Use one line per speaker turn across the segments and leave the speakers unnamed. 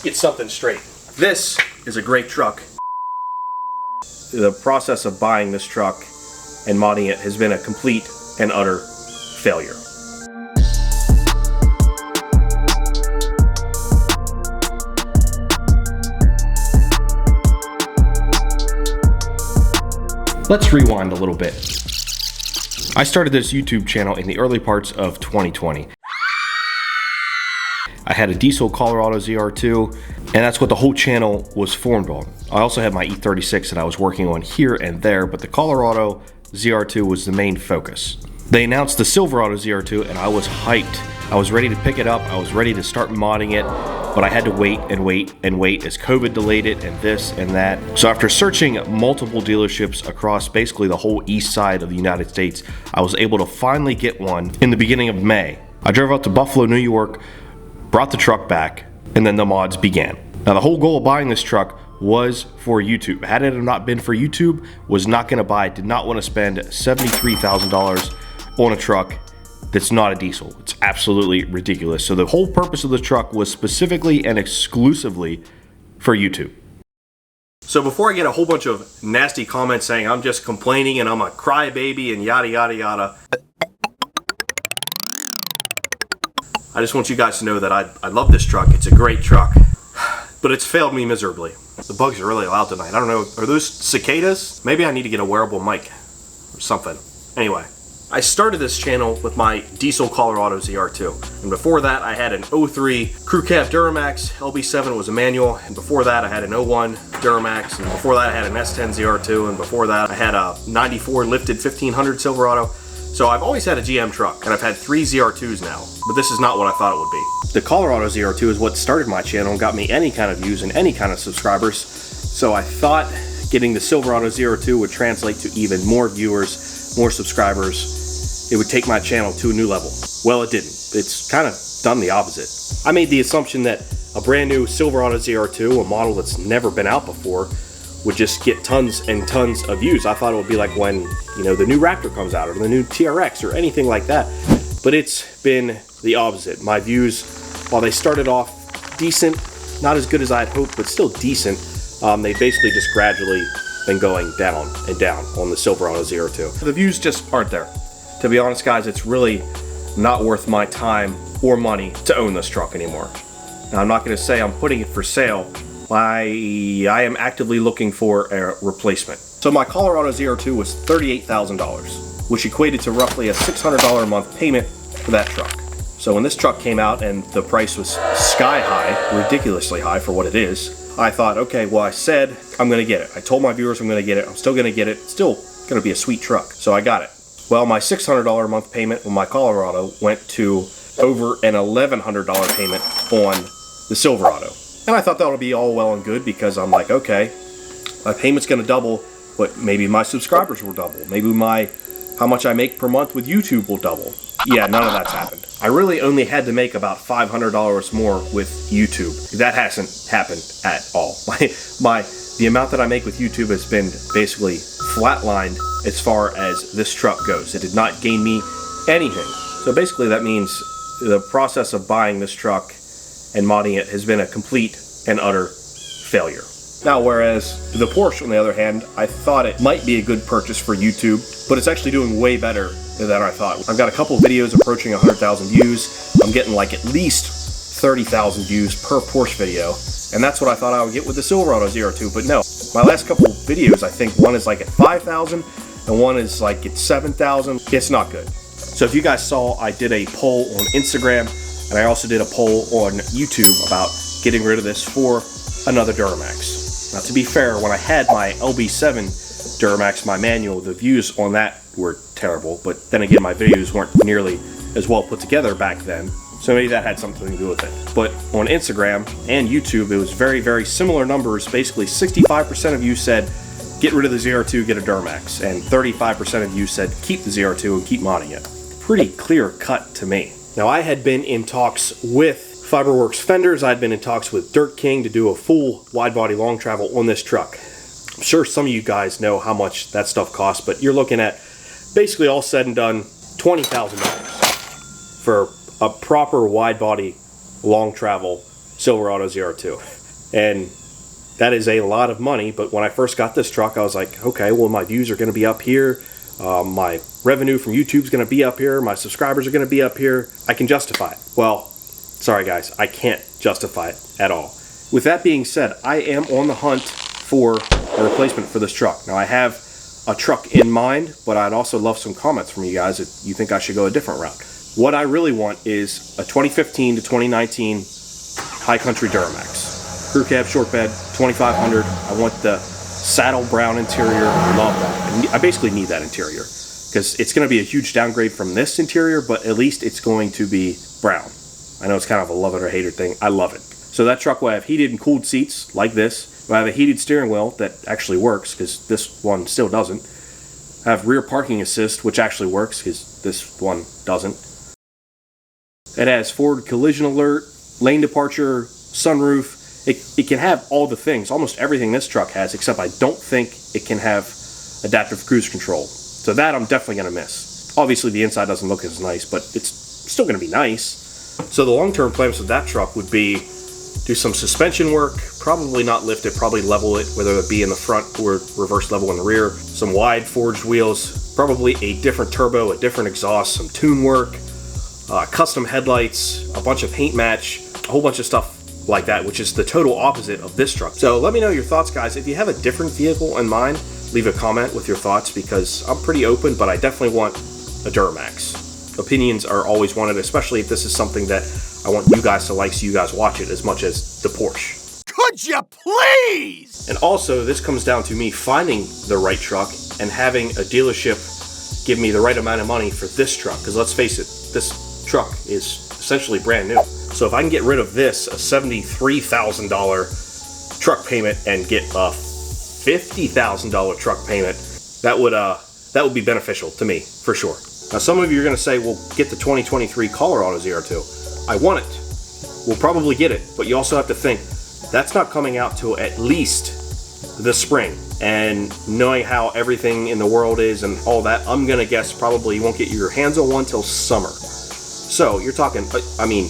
let's get something straight. This is a great truck. The process of buying this truck and modding it has been a complete and utter failure. Let's rewind a little bit. I started this YouTube channel in the early parts of 2020. I had a diesel Colorado ZR2, and that's what the whole channel was formed on. I also had my E36 that I was working on here and there, but the Colorado ZR2 was the main focus. They announced the Silverado ZR2, and I was hyped. I was ready to pick it up. I was ready to start modding it, but I had to wait and wait and wait as COVID delayed it and this and that. So after searching multiple dealerships across basically the whole east side of the United States, I was able to finally get one in the beginning of May. I drove out to Buffalo, New York, brought the truck back, and then the mods began. Now the whole goal of buying this truck was for YouTube. Had it not been for YouTube, was not gonna buy it, did not wanna spend $73,000 on a truck that's not a diesel. It's absolutely ridiculous. So the whole purpose of the truck was specifically and exclusively for YouTube. So before I get a whole bunch of nasty comments saying I'm just complaining and I'm a crybaby and yada yada yada, I just want you guys to know that I love this truck. It's a great truck, but it's failed me miserably. The bugs are really loud tonight. I don't know, are those cicadas? Maybe I need to get a wearable mic or something. Anyway. I started this channel with my diesel Colorado ZR2, and before that I had an 03 Crew Cab Duramax, LB7 was a manual, and before that I had an 01 Duramax, and before that I had an S10 ZR2, and before that I had a 94 lifted 1500 Silverado. So I've always had a GM truck, and I've had 3 ZR2s now, but this is not what I thought it would be. The Colorado ZR2 is what started my channel and got me any kind of views and any kind of subscribers, so I thought getting the Silverado ZR2 would translate to even more viewers, more subscribers. It would take my channel to a new level. Well, it didn't. It's kind of done the opposite. I made the assumption that a brand new Silverado ZR2, a model that's never been out before, would just get tons and tons of views. I thought it would be like when, you know, the new Raptor comes out or the new TRX or anything like that. But it's been the opposite. My views, while they started off decent, not as good as I'd hoped, but still decent, they basically just gradually been going down and down on the Silverado ZR2. The views just aren't there. To be honest, guys, it's really not worth my time or money to own this truck anymore. Now, I'm not going to say I'm putting it for sale. I am actively looking for a replacement. So my Colorado ZR2 was $38,000, which equated to roughly a $600 a month payment for that truck. So when this truck came out and the price was sky high, ridiculously high for what it is, I thought, okay, well, I said I'm going to get it. I told my viewers I'm going to get it. I'm still going to get it. It's still going to be a sweet truck. So I got it. Well, my $600 a month payment on my Colorado went to over an $1,100 payment on the Silverado. And I thought that would be all well and good because I'm like, okay, my payment's going to double, but maybe my subscribers will double. Maybe how much I make per month with YouTube will double. Yeah, none of that's happened. I really only had to make about $500 more with YouTube. That hasn't happened at all. The amount that I make with YouTube has been basically flatlined as far as this truck goes. It did not gain me anything. So basically that means the process of buying this truck and modding it has been a complete and utter failure. Now, whereas the Porsche, on the other hand, I thought it might be a good purchase for YouTube, but it's actually doing way better than I thought. I've got a couple of videos approaching 100,000 views. I'm getting like at least 30,000 views per Porsche video. And that's what I thought I would get with the Silverado ZR2, but no. My last couple videos, I think one is like at 5,000 and one is like at 7,000. It's not good. So if you guys saw, I did a poll on Instagram and I also did a poll on YouTube about getting rid of this for another Duramax. Now, to be fair, when I had my LB7 Duramax, my manual, the views on that were terrible, but then again, my videos weren't nearly as well put together back then. So maybe that had something to do with it. But on Instagram and YouTube, it was very, very similar numbers. Basically, 65% of you said, get rid of the ZR2, get a Duramax. And 35% of you said, keep the ZR2 and keep modding it. Pretty clear cut to me. Now, I had been in talks with Fiberworks Fenders. I'd been in talks with Dirt King to do a full wide body long travel on this truck. I'm sure some of you guys know how much that stuff costs, but you're looking at basically all said and done $20,000 for a proper wide body long travel Silverado ZR2. And that is a lot of money, but when I first got this truck, I was like, okay, well, my views are going to be up here. My revenue from YouTube is going to be up here. My subscribers are going to be up here. I can justify it. Well, sorry guys, I can't justify it at all. With that being said, I am on the hunt for a replacement for this truck. Now, I have a truck in mind, but I'd also love some comments from you guys if you think I should go a different route. What I really want is a 2015 to 2019 High Country Duramax. Crew cab, short bed, 2500. I want the saddle brown interior. I love that. I basically need that interior because it's going to be a huge downgrade from this interior, but at least it's going to be brown. I know it's kind of a love it or hate it thing. I love it. So that truck will have heated and cooled seats like this. Will have a heated steering wheel that actually works because this one still doesn't. I have rear parking assist, which actually works because this one doesn't. It has forward collision alert, lane departure, sunroof. It can have all the things, almost everything this truck has, except I don't think it can have adaptive cruise control. So that I'm definitely going to miss. Obviously the inside doesn't look as nice, but it's still going to be nice. So the long-term plans with that truck would be do some suspension work, probably not lift it, probably level it, whether it be in the front or reverse level in the rear. Some wide forged wheels, probably a different turbo, a different exhaust, some tune work, custom headlights, a bunch of paint match, a whole bunch of stuff like that, which is the total opposite of this truck. So let me know your thoughts, guys. If you have a different vehicle in mind, leave a comment with your thoughts because I'm pretty open, but I definitely want a Duramax. Opinions are always wanted, especially if this is something that I want you guys to like so you guys watch it as much as the Porsche.
Could you please?
And also, this comes down to me finding the right truck and having a dealership give me the right amount of money for this truck. Because let's face it, this truck is essentially brand new. So if I can get rid of this, a $73,000 truck payment, and get a $50,000 truck payment, that would be beneficial to me, for sure. Now some of you are going to say, well, get the 2023 Colorado ZR2. I want it. We'll probably get it, but you also have to think, that's not coming out till at least the spring. And knowing how everything in the world is and all that, I'm going to guess probably you won't get your hands on one till summer. So you're talking, I mean,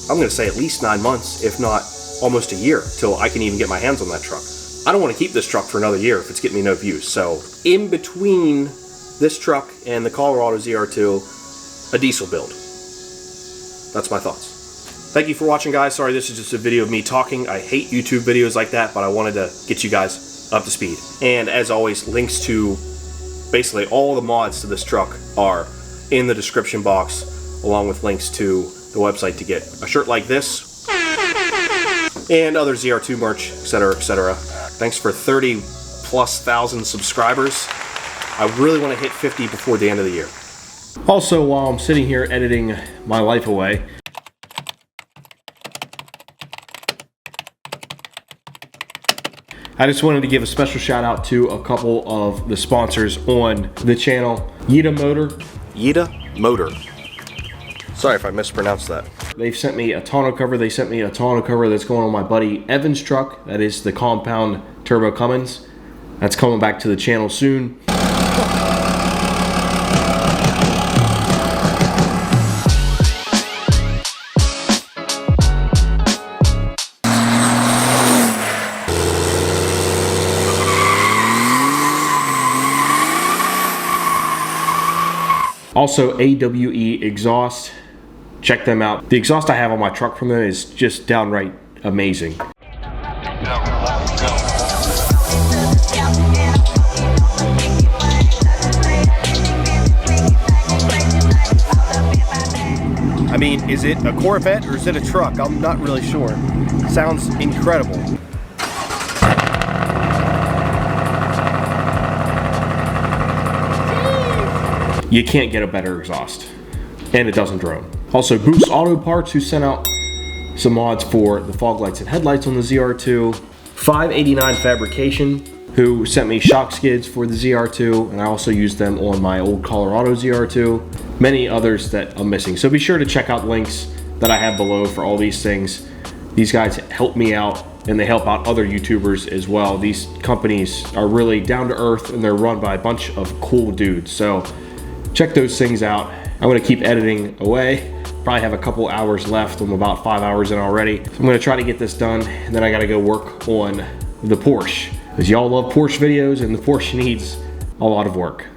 I'm going to say at least 9 months, if not almost a year, till I can even get my hands on that truck. I don't want to keep this truck for another year if it's getting me no views. So in between this truck and the Colorado ZR2, a diesel build. That's my thoughts. Thank you for watching, guys. Sorry, this is just a video of me talking. I hate YouTube videos like that, but I wanted to get you guys up to speed. And as always, links to basically all the mods to this truck are in the description box, along with links to the website to get a shirt like this and other ZR2 merch, etc., etc. Thanks for 30,000+ subscribers. I really want to hit 50 before the end of the year. Also, while I'm sitting here editing my life away, I just wanted to give a special shout out to a couple of the sponsors on the channel. Yida Motor. Sorry if I mispronounced that. They've sent me a tonneau cover. They sent me a tonneau cover that's going on my buddy Evan's truck. That is the compound turbo Cummins. That's coming back to the channel soon. Also, AWE exhaust. Check them out. The exhaust I have on my truck from them is just downright amazing. I mean, is it a Corvette or is it a truck? I'm not really sure. Sounds incredible. You can't get a better exhaust, and it doesn't drone. Also, Boost Auto Parts, who sent out some mods for the fog lights and headlights on the ZR2. 589 Fabrication, who sent me shock skids for the ZR2, and I also used them on my old Colorado ZR2. Many others that I'm missing. So be sure to check out links that I have below for all these things. These guys help me out, and they help out other YouTubers as well. These companies are really down to earth, and they're run by a bunch of cool dudes. So check those things out. I'm gonna keep editing away, Probably have a couple hours left. I'm about 5 hours in already. So I'm gonna try to get this done, and then I gotta go work on the Porsche. Because y'all love Porsche videos, and the Porsche needs a lot of work.